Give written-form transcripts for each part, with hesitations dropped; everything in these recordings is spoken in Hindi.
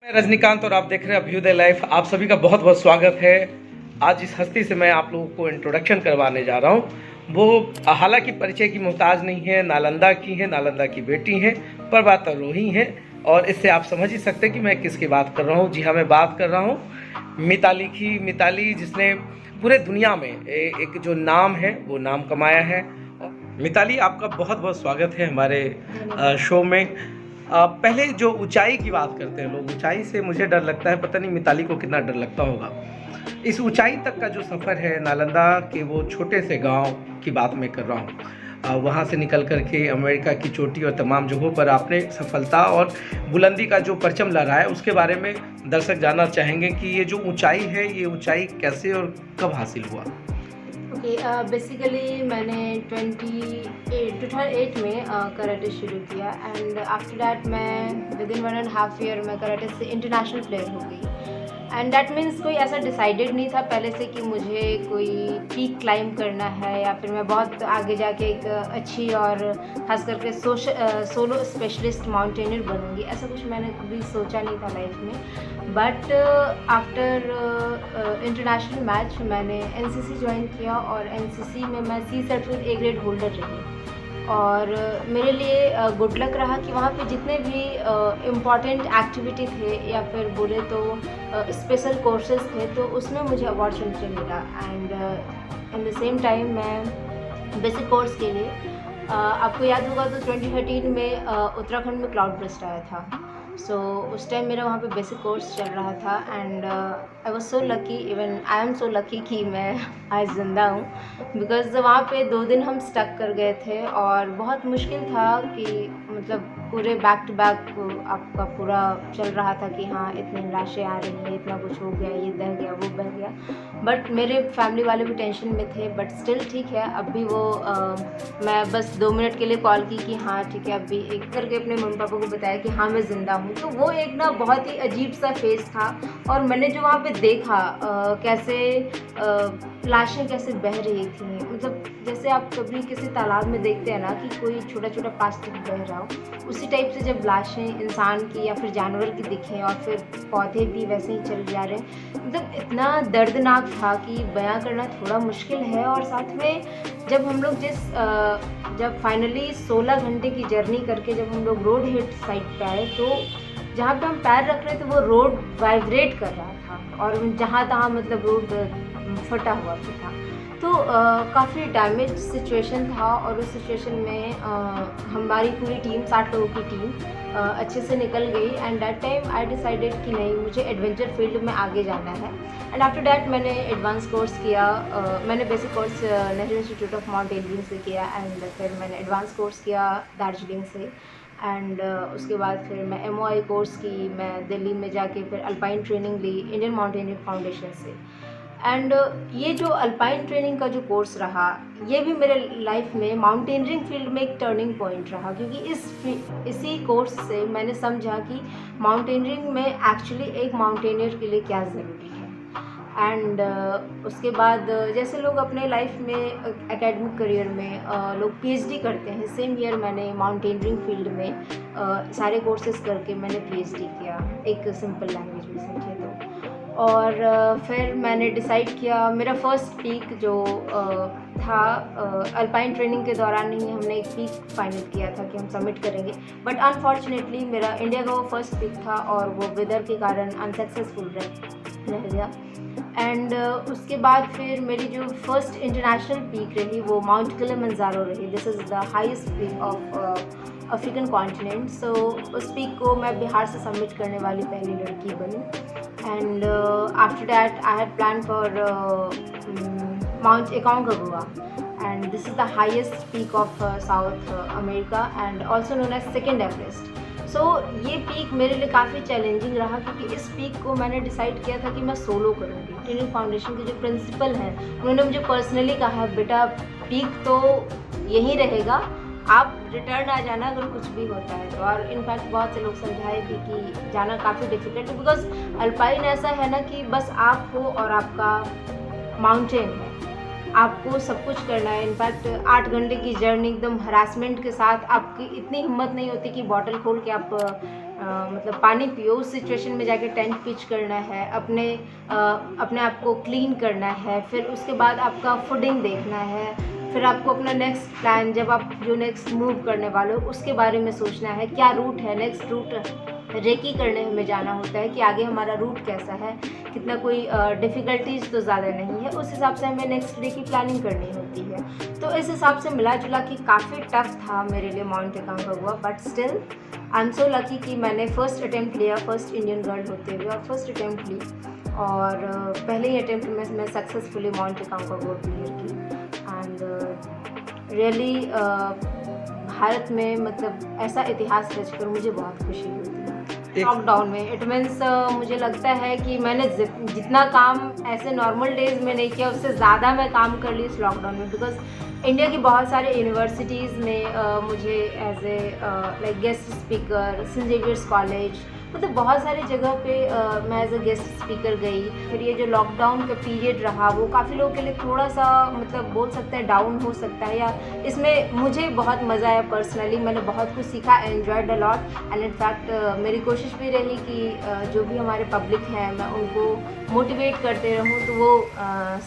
रजनीकांत और आप देख रहे हैं अभ्युदय लाइफ। आप सभी का बहुत बहुत स्वागत है। आज इस हस्ती से मैं आप लोगों को इंट्रोडक्शन करवाने जा रहा हूँ। वो हालांकि परिचय की मोहताज नहीं है, नालंदा की है, नालंदा की बेटी हैं, पर बात रोही हैं। और इससे आप समझ ही सकते हैं कि मैं किसकी बात कर रहा हूँ। जी हाँ, मैं बात कर रहा हूँ मिताली की। मिताली जिसने पूरे दुनिया में एक जो नाम है वो नाम कमाया है। मिताली, आपका बहुत बहुत स्वागत है हमारे शो में। पहले जो ऊंचाई की बात करते हैं लोग, ऊंचाई से मुझे डर लगता है, पता नहीं मिताली को कितना डर लगता होगा। इस ऊंचाई तक का जो सफ़र है, नालंदा के वो छोटे से गांव की बात मैं कर रहा हूँ। वहाँ से निकल कर के अमेरिका की चोटी और तमाम जगहों पर आपने सफलता और बुलंदी का जो परचम लहराया, उसके बारे में दर्शक जानना चाहेंगे कि ये जो ऊंचाई है, ये ऊंचाई कैसे और कब हासिल हुआ। बेसिकली मैंने 2008 में कराटे शुरू किया एंड आफ्टर दैट मैं विद इन 1.5 ईयर मैं कराटे से इंटरनेशनल प्लेयर हो गई। एंड दैट मीन्स कोई ऐसा डिसाइडेड नहीं था पहले से कि मुझे कोई पीक क्लाइंब करना है या फिर मैं बहुत आगे जाके एक अच्छी और ख़ास करके सोलो स्पेशलिस्ट माउंटेनियर बनूंगी। ऐसा कुछ मैंने कभी सोचा नहीं था लाइफ में। बट आफ्टर इंटरनेशनल मैच मैंने एनसीसी ज्वाइन किया और एनसीसी में मैं C certificate A grade holder रही। और मेरे लिए गुड लक रहा कि वहाँ पे जितने भी इम्पॉर्टेंट एक्टिविटी थे या फिर बोले तो स्पेशल कोर्सेज थे, तो उसमें मुझे अपॉर्चुनिटी मिला। And in the same time मैं बेसिक कोर्स के लिए आपको याद होगा तो 2013 में उत्तराखंड में क्लाउड बर्स्ट आया था। उस टाइम मेरा वहाँ पे बेसिक कोर्स चल रहा था and I was so lucky, even I am so lucky कि मैं आज ज़िंदा हूँ। बिकॉज़ वहाँ पे 2 दिन हम स्टक कर गए थे और बहुत मुश्किल था कि मतलब पूरे बैक टू बैक आपका पूरा चल रहा था कि हाँ इतनी लाशें आ रही हैं, इतना कुछ हो गया, ये दह गया, वो बह गया। बट मेरे फैमिली वाले भी टेंशन में थे, बट स्टिल ठीक है। अब भी वो मैं बस 2 मिनट के लिए कॉल की कि हाँ ठीक है, अभी एक करके अपने मम्मी पापा को बताया कि हाँ मैं ज़िंदा हूँ। तो वो एक ना बहुत ही अजीब सा फेज़ था। और मैंने जो वहाँ पे देखा कैसे लाशें कैसे बह रही थी, मतलब जैसे आप कभी किसी तालाब में देखते हैं ना कि कोई छोटा छोटा प्लास्टिक बह रहा हो, उसी टाइप से जब लाशें इंसान की या फिर जानवर की दिखें और फिर पौधे भी वैसे ही चल जा रहे हैं, मतलब इतना दर्दनाक था कि बयां करना थोड़ा मुश्किल है। और साथ में जब हम लोग जब फाइनली 16 घंटे की जर्नी करके जब हम लोग रोड हिट साइड पे आए, तो जहाँ पे हम पैर रख रहे थे वो रोड वाइब्रेट कर रहा था और जहाँ तहाँ मतलब रोड फटा हुआ भी था। तो काफ़ी डैमेज सिचुएशन था और उस सिचुएशन में हमारी पूरी टीम 60 लोगों की टीम अच्छे से निकल गई। And that time I decided कि नहीं, मुझे एडवेंचर फील्ड में आगे जाना है। एंड आफ्टर दैट मैंने एडवांस कोर्स किया। मैंने basic course Nehru institute of mountaineering से किया एंड फिर मैंने एडवांस कोर्स किया दार्जिलिंग से। एंड उसके बाद फिर मैं MOI कोर्स की, मैं दिल्ली में जाके फिर अल्पाइन ट्रेनिंग ली इंडियन माउंटेनियरिंग फाउंडेशन से। एंड ये जो अल्पाइन ट्रेनिंग का जो कोर्स रहा, ये भी मेरे लाइफ में माउंटेनियरिंग फील्ड में एक टर्निंग पॉइंट रहा, क्योंकि इसी कोर्स से मैंने समझा कि माउंटेनियरिंग में एक्चुअली एक माउंटेनियर के लिए क्या ज़रूरी है। एंड उसके बाद जैसे लोग अपने लाइफ में एकेडमिक करियर में लोग PhD करते हैं, सेम ईयर मैंने माउंटेनियरिंग फील्ड में सारे कोर्सेज करके मैंने PhD किया, एक सिंपल लैंग्वेज में समझे तो। और फिर मैंने डिसाइड किया, मेरा फर्स्ट पीक जो था अल्पाइन ट्रेनिंग के दौरान ही हमने एक पीक फाइनल किया था कि हम सबमिट करेंगे। बट अनफॉर्चुनेटली मेरा इंडिया का वो फर्स्ट पीक था और वो वेदर के कारण अनसक्सेसफुल रह गया। एंड उसके बाद फिर मेरी जो फर्स्ट इंटरनेशनल पीक रही वो माउंट किलिमंजारो रही। This is the highest peak of African continent. So उस पीक को मैं बिहार से सबमिट करने वाली पहली लड़की बनी। And after that I had plan for mount Aconcagua and this is the highest peak of South America and also known as second Everest. ये पीक मेरे लिए काफ़ी चैलेंजिंग रहा, क्योंकि इस पीक को मैंने डिसाइड किया था कि मैं सोलो करूँगी। ट्रेनिंग फाउंडेशन के जो प्रिंसिपल हैं उन्होंने मुझे पर्सनली कहा, बेटा पीक तो यहीं रहेगा, आप रिटर्न आ जाना अगर कुछ भी होता है तो। और इनफैक्ट बहुत से लोग समझाए भी कि जाना काफ़ी डिफिकल्ट है, बिकॉज अल्पाइन ऐसा है ना कि बस आप हो और आपका माउंटेन है, आपको सब कुछ करना है। इनफैक्ट 8 घंटे की जर्नी एकदम हरासमेंट के साथ, आपकी इतनी हिम्मत नहीं होती कि बॉटल खोल के आप मतलब पानी पियो। उस सिचुएशन में जाके टेंट पिच करना है, अपने आप को क्लीन करना है, फिर उसके बाद आपका फूडिंग देखना है, फिर आपको अपना नेक्स्ट प्लान, जब आप जो नेक्स्ट मूव करने वाले हो उसके बारे में सोचना है, क्या रूट है, नेक्स्ट रूट रेकी करने हमें जाना होता है कि आगे हमारा रूट कैसा है, कितना कोई डिफ़िकल्टीज तो ज़्यादा नहीं है, उस हिसाब से हमें नेक्स्ट डे की प्लानिंग करनी होती है। तो इस हिसाब से मिला जुला कि काफ़ी टफ था मेरे लिए mount एकांकागुआ, but still I am so lucky कि मैंने फ़र्स्ट अटैम्प्ट लिया, फर्स्ट इंडियन गर्ल होते हुए, और फर्स्ट अटैम्प्ट ली, और पहले ही अटैम्प्ट में मैं सक्सेसफुली माउंट एकांकागुआ क्लियर की। एंड रियली भारत में मतलब ऐसा इतिहास रचकर मुझे बहुत खुशी हुई थी। लॉकडाउन में इट मीन्स मुझे लगता है कि मैंने जितना काम ऐसे नॉर्मल डेज में नहीं किया, उससे ज़्यादा मैं काम कर ली इस लॉकडाउन में। बिकॉज इंडिया की बहुत सारे यूनिवर्सिटीज़ में मुझे as a like guest speaker, saint Xavier's college, मतलब बहुत सारी जगह पे मैं एज ए गेस्ट स्पीकर गई। फिर ये जो लॉकडाउन का पीरियड रहा वो काफ़ी लोगों के लिए थोड़ा सा मतलब बोल सकते हैं डाउन हो सकता है, या इसमें मुझे बहुत मज़ा आया पर्सनली, मैंने बहुत कुछ सीखा, enjoyed a lot. And in fact मेरी कोशिश भी रही कि जो भी हमारे पब्लिक हैं मैं उनको मोटिवेट करते रहूं, तो वो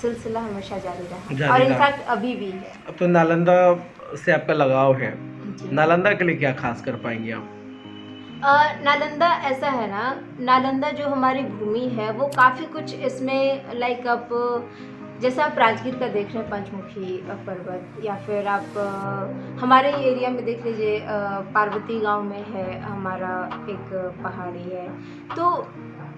सिलसिला हमेशा जारी रहा, और इनफैक्ट अभी भी है। अब तो नालंदा से आपका लगाव है, जी। नालंदा के लिए क्या खास कर पाएंगे आप? नालंदा ऐसा है ना, नालंदा जो हमारी भूमि है वो काफ़ी कुछ इसमें लाइक आप जैसे आप राजगीर का देख रहे हैं पंचमुखी पर्वत, या फिर आप हमारे एरिया में देख लीजिए पार्वती गांव में है हमारा एक पहाड़ी है। तो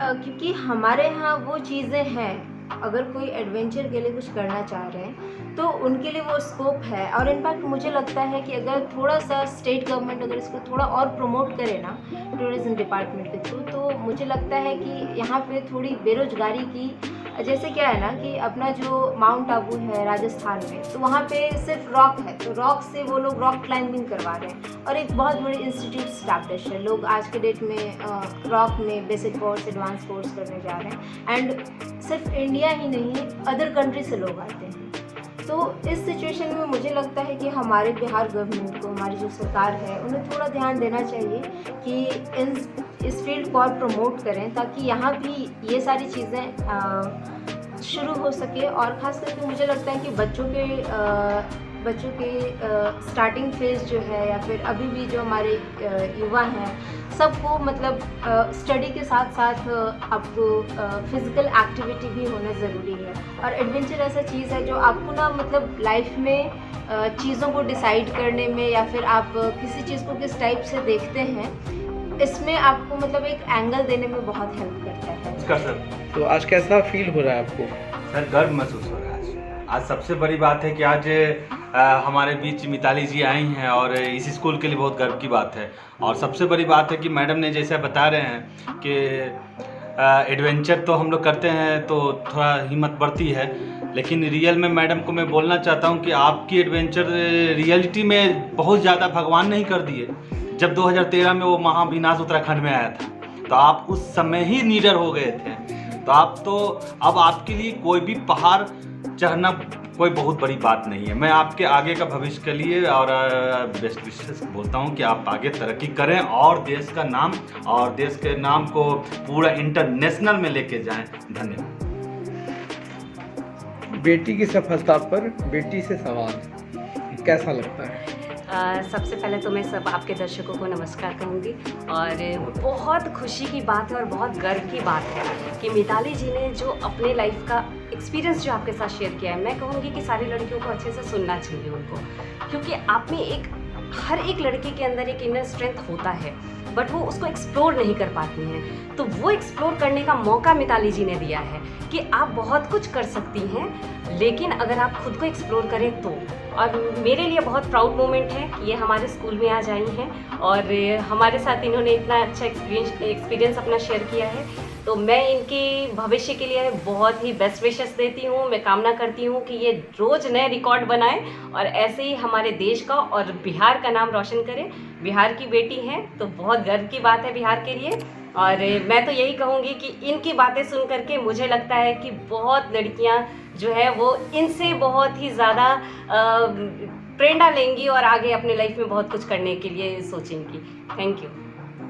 क्योंकि हमारे यहाँ वो चीज़ें हैं, अगर कोई एडवेंचर के लिए कुछ करना चाह रहे हैं तो उनके लिए वो स्कोप है। और इनफैक्ट मुझे लगता है कि अगर थोड़ा सा स्टेट गवर्नमेंट अगर इसको थोड़ा और प्रमोट करे ना टूरिज़्म डिपार्टमेंट के थ्रू, तो मुझे लगता है कि यहाँ पे थोड़ी बेरोजगारी की, जैसे क्या है ना कि अपना जो माउंट आबू है राजस्थान में, तो वहाँ पे सिर्फ रॉक है, तो रॉक से वो लोग रॉक क्लाइंबिंग करवा रहे हैं, और एक बहुत बड़ी इंस्टीट्यूट स्टैब्लिश है। लोग आज के डेट में रॉक में बेसिक कोर्स, एडवांस कोर्स करने जा रहे हैं, एंड सिर्फ इंडिया ही नहीं अदर कंट्री से लोग आते हैं। तो इस सिचुएशन में मुझे लगता है कि हमारे बिहार गवर्नमेंट को, हमारी जो सरकार है, उन्हें थोड़ा ध्यान देना चाहिए कि इस फील्ड को और प्रमोट करें, ताकि यहाँ भी ये सारी चीज़ें शुरू हो सके। और ख़ास करके मुझे लगता है कि बच्चों के स्टार्टिंग फेज़ जो है, या फिर अभी भी जो हमारे युवा हैं, सबको मतलब स्टडी के साथ साथ आपको फिज़िकल एक्टिविटी भी होना ज़रूरी है। और एडवेंचर ऐसा चीज़ है जो आपको ना मतलब लाइफ में चीज़ों को डिसाइड करने में, या फिर आप किसी चीज़ को किस टाइप से देखते हैं, इसमें आपको मतलब एक एंगल देने में बहुत हेल्प करता है। सर, तो आज कैसा फील हो रहा है आपको? सर गर्व महसूस हो रहा है। आज सबसे बड़ी बात है कि आज हमारे बीच मिताली जी आई हैं, और इस स्कूल के लिए बहुत गर्व की बात है। और सबसे बड़ी बात है कि मैडम ने जैसे बता रहे हैं कि एडवेंचर तो हम लोग करते हैं तो थोड़ा हिम्मत बढ़ती है, लेकिन रियल में मैडम को मैं बोलना चाहता हूं कि आपकी एडवेंचर रियलिटी में बहुत ज़्यादा भगवान नहीं कर दिए। जब 2013 में वो महाविनाश उत्तराखंड में आया था, तो आप उस समय ही नीडर हो गए थे। तो अब आपके लिए कोई भी पहाड़ चढ़ना कोई बहुत बड़ी बात नहीं है। मैं आपके आगे का भविष्य के लिए और बेस्ट विशेस बोलता हूं कि आप आगे तरक्की करें, और देश का नाम और देश के नाम को पूरा इंटरनेशनल में लेके जाएं। धन्यवाद। बेटी की सफलता पर बेटी से सवाल, कैसा लगता है? सबसे पहले तो मैं सब आपके दर्शकों को नमस्कार कहूँगी, और बहुत खुशी की बात है और बहुत गर्व की बात है कि मिताली जी ने जो अपने लाइफ का एक्सपीरियंस जो आपके साथ शेयर किया है, मैं कहूँगी कि सारी लड़कियों को अच्छे से सुनना चाहिए उनको, क्योंकि आप में हर एक लड़की के अंदर एक इनर स्ट्रेंथ होता है, बट वो उसको एक्सप्लोर नहीं कर पाती हैं। तो वो एक्सप्लोर करने का मौका मिताली जी ने दिया है कि आप बहुत कुछ कर सकती हैं, लेकिन अगर आप खुद को एक्सप्लोर करें तो। और मेरे लिए बहुत प्राउड मोमेंट है कि ये हमारे स्कूल में आज आई हैं, और हमारे साथ इन्होंने इतना अच्छा एक्सपीरियंस अपना शेयर किया है। तो मैं इनके भविष्य के लिए बहुत ही बेस्ट विशेस देती हूँ। मैं कामना करती हूँ कि ये रोज़ नए रिकॉर्ड बनाएं, और ऐसे ही हमारे देश का और बिहार का नाम रोशन करें। बिहार की बेटी हैं तो बहुत गर्व की बात है बिहार के लिए। और मैं तो यही कहूँगी कि इनकी बातें सुन करके मुझे लगता है कि बहुत लड़कियाँ जो है वो इनसे बहुत ही ज़्यादा प्रेरणा लेंगी और आगे अपने लाइफ में बहुत कुछ करने के लिए सोचेंगी। Thank you.